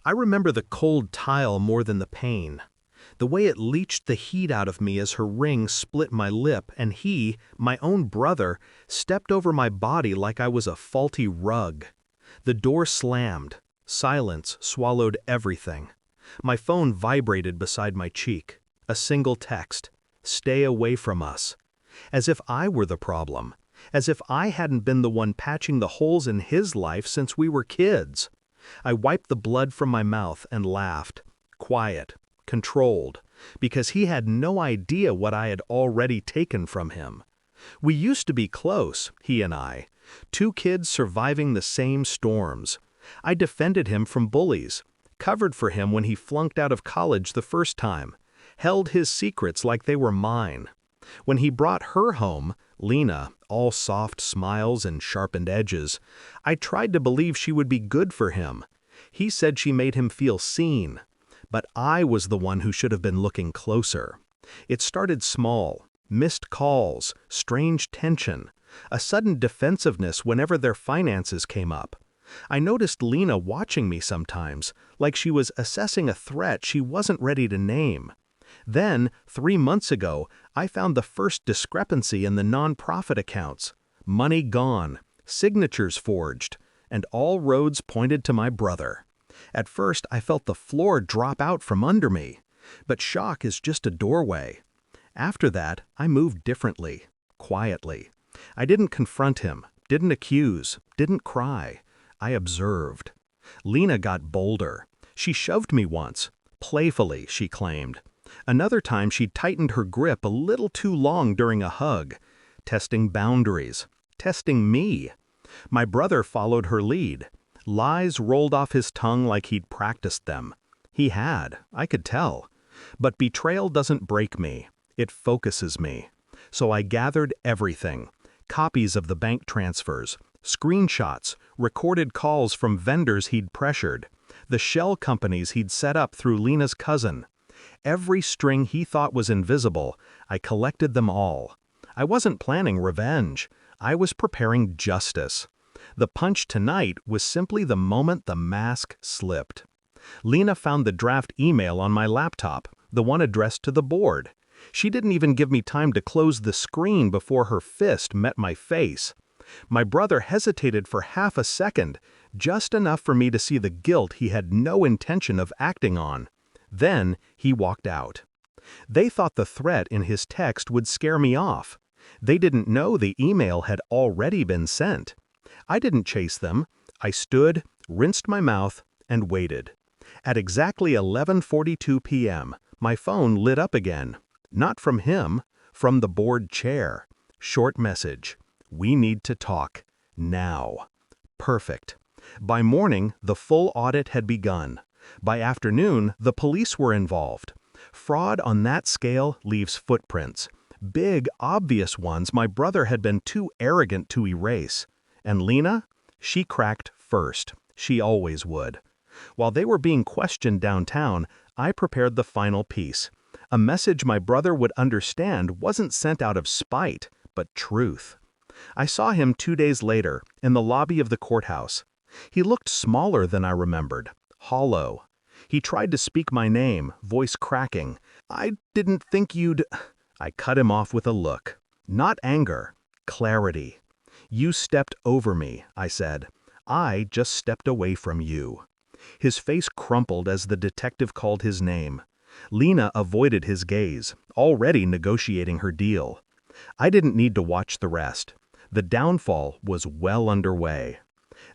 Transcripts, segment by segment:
I remember the cold tile more than the pain. The way it leached the heat out of me as her ring split my lip and he, my own brother, stepped over my body like I was a faulty rug. The door slammed. Silence swallowed everything. My phone vibrated beside my cheek. A single text. Stay away from us. As if I were the problem. As if I hadn't been the one patching the holes in his life since we were kids. I wiped the blood from my mouth and laughed. Quiet. Controlled. Because he had no idea what I had already taken from him. We used to be close, he and I. Two kids surviving the same storms. I defended him from bullies. Covered for him when he flunked out of college the first time. Held his secrets like they were mine. When he brought her home, Lena, all soft smiles and sharpened edges, I tried to believe she would be good for him. He said she made him feel seen. But I was the one who should have been looking closer. It started small. Missed calls, strange tension, a sudden defensiveness whenever their finances came up. I noticed Lena watching me sometimes, like she was assessing a threat she wasn't ready to name. Then, 3 months ago, I found the first discrepancy in the nonprofit accounts. Money gone, signatures forged, and all roads pointed to my brother. At first, I felt the floor drop out from under me. But shock is just a doorway. After that, I moved differently, quietly. I didn't confront him, didn't accuse, didn't cry. I observed. Lena got bolder. She shoved me once. Playfully, she claimed. Another time she tightened her grip a little too long during a hug. Testing boundaries. Testing me. My brother followed her lead. Lies rolled off his tongue like he'd practiced them. He had, I could tell. But betrayal doesn't break me. It focuses me. So I gathered everything. Copies of the bank transfers, screenshots, recorded calls from vendors he'd pressured, the shell companies he'd set up through Lena's cousin. Every string he thought was invisible, I collected them all. I wasn't planning revenge. I was preparing justice. The punch tonight was simply the moment the mask slipped. Lena found the draft email on my laptop, the one addressed to the board. She didn't even give me time to close the screen before her fist met my face. My brother hesitated for half a second, just enough for me to see the guilt he had no intention of acting on. Then he walked out. They thought the threat in his text would scare me off. They didn't know the email had already been sent. I didn't chase them. I stood, rinsed my mouth, and waited. At exactly 11:42 p.m., my phone lit up again. Not from him, from the board chair. Short message. We need to talk. Now. Perfect. By morning, the full audit had begun. By afternoon, the police were involved. Fraud on that scale leaves footprints. Big, obvious ones my brother had been too arrogant to erase. And Lena? She cracked first. She always would. While they were being questioned downtown, I prepared the final piece. A message my brother would understand wasn't sent out of spite, but truth. I saw him 2 days later, in the lobby of the courthouse. He looked smaller than I remembered, hollow. He tried to speak my name, voice cracking. I didn't think you'd... I cut him off with a look. Not anger, clarity. You stepped over me, I said. I just stepped away from you. His face crumpled as the detective called his name. Lena avoided his gaze, already negotiating her deal. I didn't need to watch the rest. The downfall was well underway.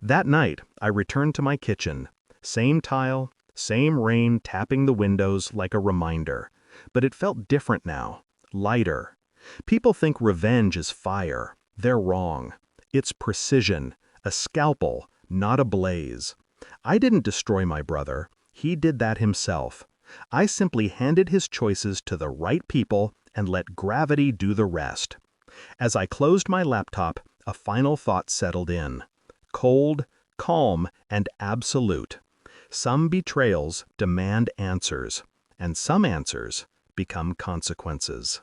That night, I returned to my kitchen. Same tile, same rain tapping the windows like a reminder. But it felt different now, lighter. People think revenge is fire. They're wrong. It's precision, a scalpel, not a blaze. I didn't destroy my brother. He did that himself. I simply handed his choices to the right people and let gravity do the rest. As I closed my laptop, a final thought settled in. Cold, calm, and absolute. Some betrayals demand answers, and some answers become consequences.